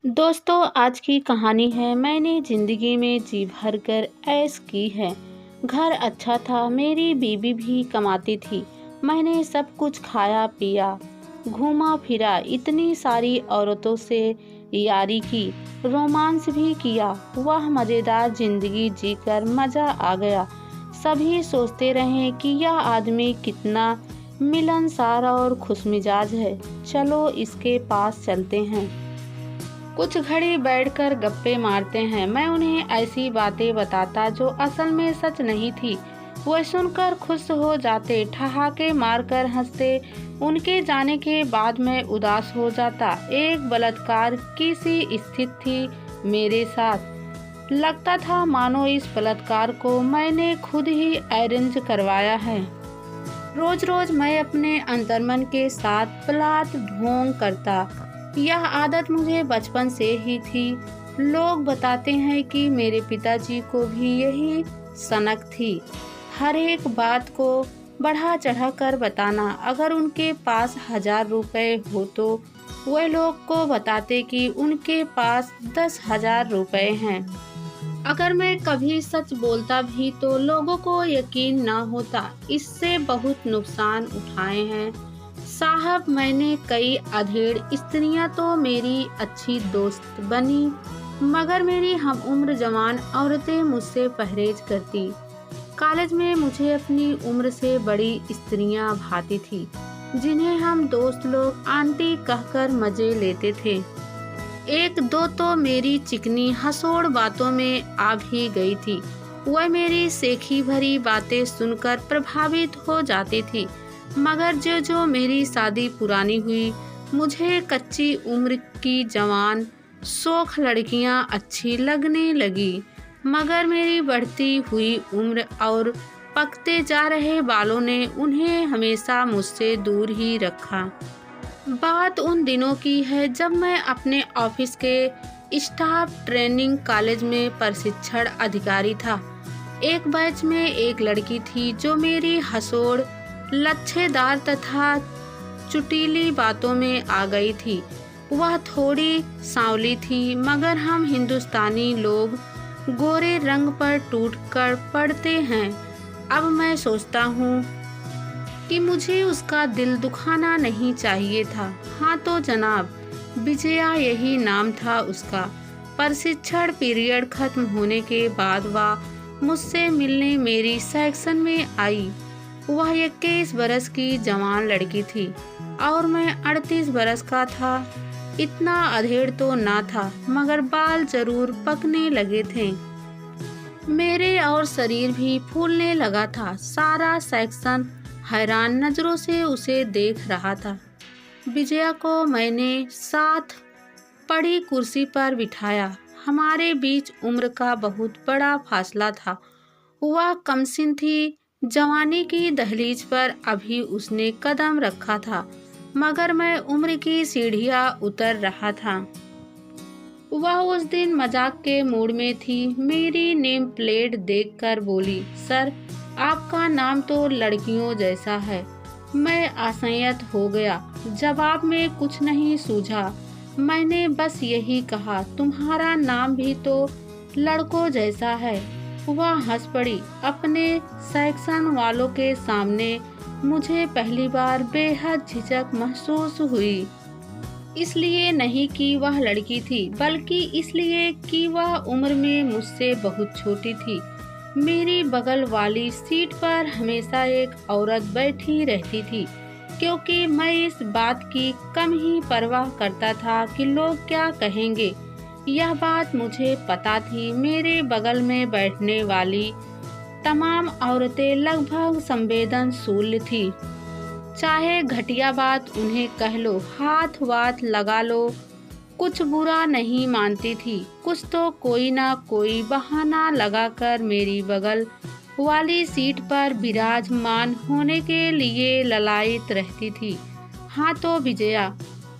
दोस्तों, आज की कहानी है। मैंने ज़िंदगी में जी भर कर ऐश की है। घर अच्छा था, मेरी बीवी भी कमाती थी। मैंने सब कुछ खाया पिया, घूमा फिरा, इतनी सारी औरतों से यारी की, रोमांस भी किया। वह मज़ेदार ज़िंदगी जीकर मज़ा आ गया। सभी सोचते रहे कि यह आदमी कितना मिलनसार और खुशमिजाज है। चलो इसके पास चलते हैं, कुछ घड़ी बैठकर गप्पे मारते हैं। मैं उन्हें ऐसी बातें बताता जो असल में सच नहीं थी। वह सुनकर खुश हो जाते, ठहाके मारकर हंसते। उनके जाने के बाद मैं उदास हो जाता। एक बलात्कार की सी स्थिति थी मेरे साथ। लगता था मानो इस बलात्कार को मैंने खुद ही अरेंज करवाया है। रोज रोज मैं अपने अंतर्मन के साथ प्लाट ढोंग करता। यह आदत मुझे बचपन से ही थी। लोग बताते हैं कि मेरे पिताजी को भी यही सनक थी, हर एक बात को बढ़ा चढ़ा कर बताना। अगर उनके पास 1000 रुपए हो तो वह लोग को बताते कि उनके पास 10,000 रुपए हैं। अगर मैं कभी सच बोलता भी तो लोगों को यकीन न होता। इससे बहुत नुकसान उठाए हैं साहब मैंने। कई अधेड़ स्त्रियां तो मेरी अच्छी दोस्त बनी, मगर मेरी हम उम्र जवान औरतें मुझसे परहेज करती। कॉलेज में मुझे अपनी उम्र से बड़ी स्त्रियां भाती थी, जिन्हें हम दोस्त लोग आंटी कहकर मजे लेते थे। एक दो तो मेरी चिकनी हंसोड़ बातों में आ भी गई थी। वह मेरी सेखी भरी बातें सुनकर प्रभावित हो जाती थी। मगर जो मेरी शादी पुरानी हुई, मुझे कच्ची उम्र की जवान शोख लड़कियां अच्छी लगने लगी। मगर मेरी बढ़ती हुई उम्र और पकते जा रहे बालों ने उन्हें हमेशा मुझसे दूर ही रखा। बात उन दिनों की है जब मैं अपने ऑफिस के स्टाफ ट्रेनिंग कॉलेज में प्रशिक्षण अधिकारी था। एक बैच में एक लड़की थी जो मेरी हंसोड़, लच्छेदार तथा चुटीली बातों में आ गई थी। वह थोड़ी सांवली थी, मगर हम हिंदुस्तानी लोग गोरे रंग पर टूट कर पड़ते हैं। अब मैं सोचता हूँ कि मुझे उसका दिल दुखाना नहीं चाहिए था। हाँ तो जनाब, विजया यही नाम था उसका। प्रशिक्षण पीरियड खत्म होने के बाद वह मुझसे मिलने मेरी सेक्शन में आई। वह 21 बरस की जवान लड़की थी और मैं 38 बरस का था। इतना अधेड़ तो ना था, मगर बाल जरूर पकने लगे थे। मेरे और शरीर भी फूलने लगा था। सारा सेक्शन हैरान नजरों से उसे देख रहा था। विजया को मैंने साथ पड़ी कुर्सी पर बिठाया। हमारे बीच उम्र का बहुत बड़ा फासला था। वह कमसिन थी, जवानी की दहलीज पर अभी उसने कदम रखा था, मगर मैं उम्र की सीढ़ियां उतर रहा था। वह उस दिन मजाक के मूड में थी। मेरी नेम प्लेट देखकर बोली, सर आपका नाम तो लड़कियों जैसा है। मैं असंयत हो गया। जवाब में कुछ नहीं सूझा। मैंने बस यही कहा, तुम्हारा नाम भी तो लड़कों जैसा है। वह हंस पड़ी। अपने सेक्शन वालों के सामने मुझे पहली बार बेहद झिझक महसूस हुई। इसलिए नहीं कि वह लड़की थी, बल्कि इसलिए कि वह उम्र में मुझसे बहुत छोटी थी। मेरी बगल वाली सीट पर हमेशा एक औरत बैठी रहती थी, क्योंकि मैं इस बात की कम ही परवाह करता था कि लोग क्या कहेंगे। यह बात मुझे पता थी। मेरे बगल में बैठने वाली तमाम औरतें लगभग संवेदनशील थी। चाहे घटिया बात उन्हें कह लो, हाथ वाथ लगा लो, कुछ बुरा नहीं मानती थी। कुछ तो कोई ना कोई बहाना लगाकर मेरी बगल वाली सीट पर विराजमान होने के लिए ललायित रहती थी। हाँ तो विजया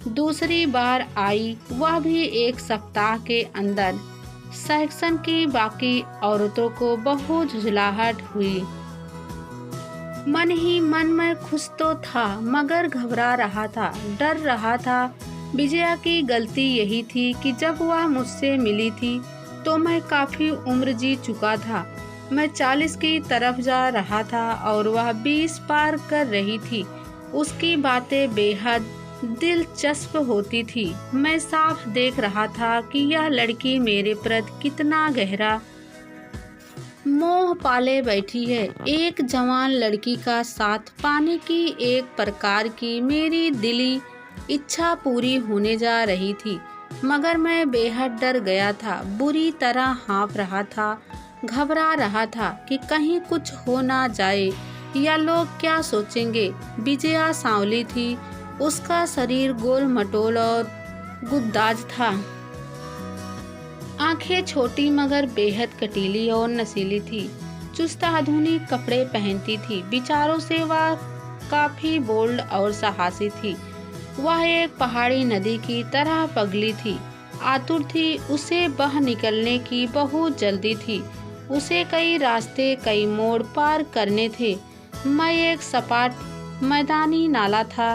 दूसरी बार आई, वह भी 1 सप्ताह के अंदर। सेक्शन की बाकी औरतों को बहुत झुंझलाहट हुई। मन ही मन में खुश तो था, मगर घबरा रहा था, डर रहा था। विजया की गलती यही थी कि जब वह मुझसे मिली थी तो मैं काफ़ी उम्र जी चुका था। मैं 40 की तरफ जा रहा था और वह 20 पार कर रही थी। उसकी बातें बेहद दिलचस्प होती थी। मैं साफ देख रहा था कि यह लड़की मेरे प्रति कितना गहरा मोह पाले बैठी है। एक जवान लड़की का साथ पाने की एक प्रकार की मेरी दिली इच्छा पूरी होने जा रही थी, मगर मैं बेहद डर गया था, बुरी तरह हाँफ रहा था, घबरा रहा था कि कहीं कुछ हो ना जाए या लोग क्या सोचेंगे। विजया सांवली थी, उसका शरीर गोल मटोल और गुद्दाज था। आंखें छोटी मगर बेहद कटीली और नशीली थी। चुस्त आधुनिक कपड़े पहनती थी। विचारों से वह काफी बोल्ड और साहसी थी। वह एक पहाड़ी नदी की तरह पगली थी, आतुर थी, उसे बह निकलने की बहुत जल्दी थी। उसे कई रास्ते, कई मोड़ पार करने थे। मैं एक सपाट मैदानी नाला था।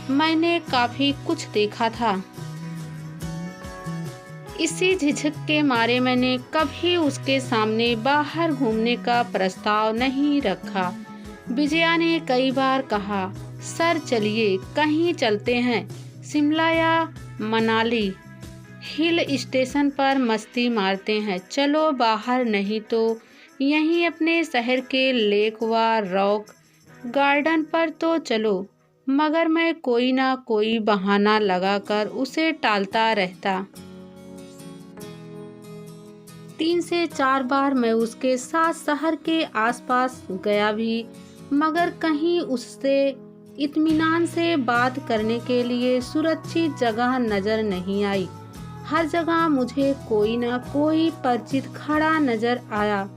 मैंने काफी कुछ देखा था। इसी झिझक के मारे मैंने कभी उसके सामने बाहर घूमने का प्रस्ताव नहीं रखा। विजया ने कई बार कहा, सर चलिए कहीं चलते हैं, शिमला या मनाली हिल स्टेशन पर मस्ती मारते हैं। चलो बाहर, नहीं तो यहीं अपने शहर के लेक व रॉक गार्डन पर तो चलो। मगर मैं कोई ना कोई बहाना लगाकर उसे टालता रहता। 3 से 4 बार मैं उसके साथ शहर के आसपास गया भी, मगर कहीं उससे इत्मीनान से बात करने के लिए सुरक्षित जगह नजर नहीं आई। हर जगह मुझे कोई ना कोई परिचित खड़ा नजर आया।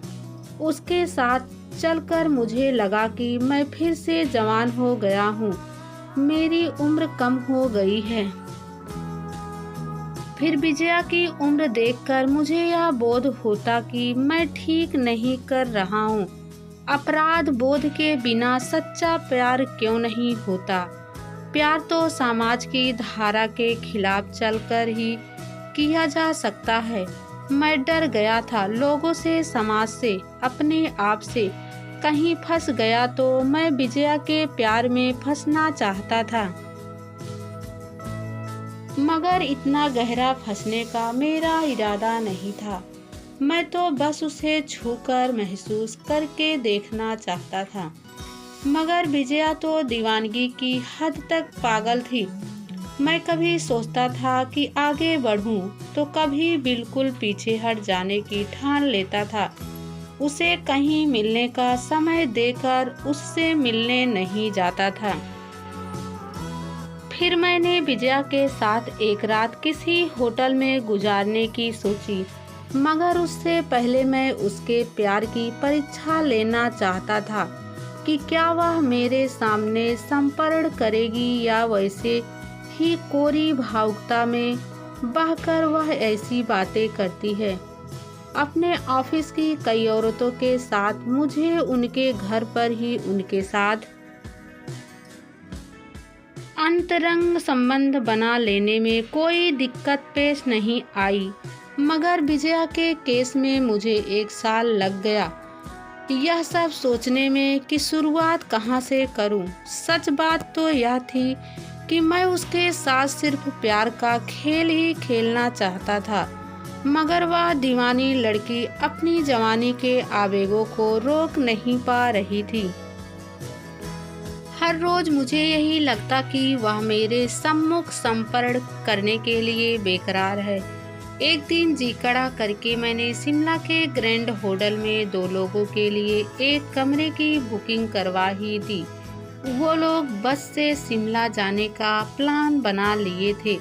उसके साथ चलकर मुझे लगा कि मैं फिर से जवान हो गया हूँ, मेरी उम्र कम हो गई है। फिर विजया की उम्र देखकर मुझे यह बोध होता कि मैं ठीक नहीं कर रहा हूँ। अपराध बोध के बिना सच्चा प्यार क्यों नहीं होता? प्यार तो समाज की धारा के खिलाफ चलकर ही किया जा सकता है। मैं डर गया था, लोगों से, समाज से, अपने आप से। कहीं फंस गया तो मैं विजया के प्यार में फंसना चाहता था, मगर इतना गहरा फंसने का मेरा इरादा नहीं था। मैं तो बस उसे छूकर महसूस करके देखना चाहता था। मगर विजया तो दीवानगी की हद तक पागल थी। मैं कभी सोचता था कि आगे बढ़ूं, तो कभी बिल्कुल पीछे हट जाने की ठान लेता था। उसे कहीं मिलने का समय देकर उससे मिलने नहीं जाता था। फिर मैंने विजया के साथ एक रात किसी होटल में गुजारने की सोची, मगर उससे पहले मैं उसके प्यार की परीक्षा लेना चाहता था कि क्या वह मेरे सामने समर्पण करेगी या वैसे ही कोरी भावुकता में बहकर वह ऐसी बातें करती है। अपने ऑफिस की कई औरतों के साथ मुझे उनके घर पर ही उनके साथ अंतरंग संबंध बना लेने में कोई दिक्कत पेश नहीं आई, मगर विजया के केस में मुझे 1 साल लग गया यह सब सोचने में कि शुरुआत कहाँ से करूं। सच बात तो यह थी कि मैं उसके साथ सिर्फ प्यार का खेल ही खेलना चाहता था, मगर वह दीवानी लड़की अपनी जवानी के आवेगों को रोक नहीं पा रही थी। हर रोज मुझे यही लगता कि वह मेरे सम्मुख समर्पण करने के लिए बेकरार है। एक दिन जी कड़ा करके मैंने शिमला के ग्रैंड होटल में 2 लोगों के लिए एक कमरे की बुकिंग करवा ही दी। वो लोग बस से शिमला जाने का प्लान बना लिए थे,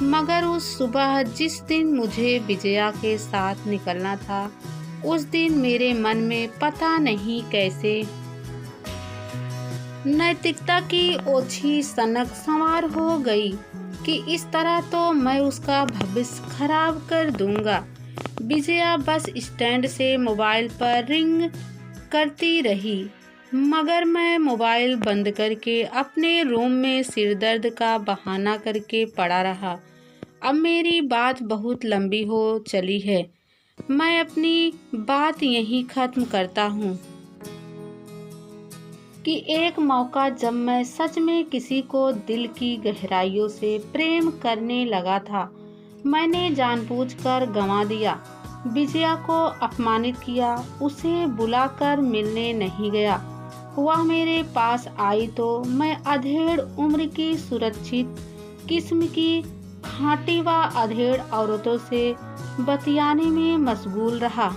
मगर उस सुबह जिस दिन मुझे विजया के साथ निकलना था, उस दिन मेरे मन में पता नहीं कैसे नैतिकता की ओछी सनक सवार हो गई कि इस तरह तो मैं उसका भविष्य खराब कर दूंगा। विजया बस स्टैंड से मोबाइल पर रिंग करती रही। मगर मैं मोबाइल बंद करके अपने रूम में सिर दर्द का बहाना करके पड़ा रहा। अब मेरी बात बहुत लंबी हो चली है। मैं अपनी बात यहीं ख़त्म करता हूँ कि एक मौका जब मैं सच में किसी को दिल की गहराइयों से प्रेम करने लगा था, मैंने जानबूझकर गंवा दिया। विजया को अपमानित किया, उसे बुलाकर मिलने नहीं गया। वह मेरे पास आई तो मैं अधेड़ उम्र की सुरक्षित किस्म की खाँटी व अधेड़ औरतों से बतियाने में मशगूल रहा।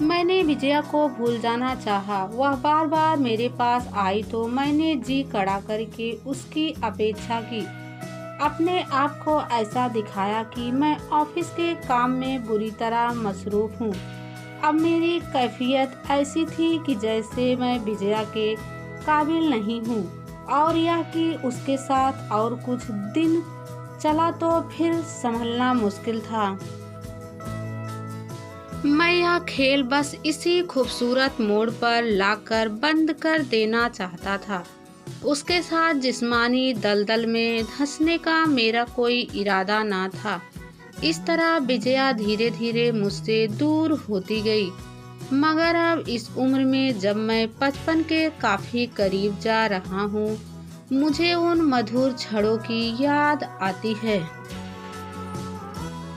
मैंने विजया को भूल जाना चाहा। वह बार बार मेरे पास आई तो मैंने जी कड़ा करके उसकी अपेक्षा की। अपने आप को ऐसा दिखाया कि मैं ऑफिस के काम में बुरी तरह मसरूफ हूँ। अब मेरी कैफियत ऐसी थी कि जैसे मैं विजया के काबिल नहीं हूँ, और यह कि उसके साथ और कुछ दिन चला तो फिर संभलना मुश्किल था। मैं यह खेल बस इसी खूबसूरत मोड़ पर लाकर बंद कर देना चाहता था। उसके साथ जिस्मानी दलदल में धंसने का मेरा कोई इरादा ना था। इस तरह विजया धीरे धीरे मुझसे दूर होती गई। मगर अब इस उम्र में जब मैं 55 के काफ़ी करीब जा रहा हूँ, मुझे उन मधुर क्षणों की याद आती है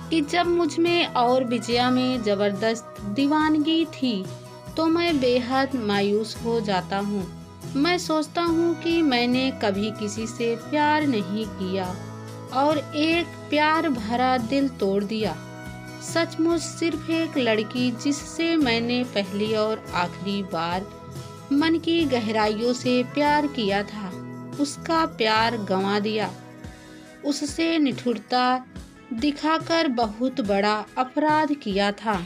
कि जब मुझ में और विजया में ज़बरदस्त दीवानगी थी, तो मैं बेहद मायूस हो जाता हूँ। मैं सोचता हूँ कि मैंने कभी किसी से प्यार नहीं किया और एक प्यार भरा दिल तोड़ दिया। सचमुच सिर्फ एक लड़की जिससे मैंने पहली और आखिरी बार मन की गहराइयों से प्यार किया था, उसका प्यार गंवा दिया। उससे निठुरता दिखाकर बहुत बड़ा अपराध किया था।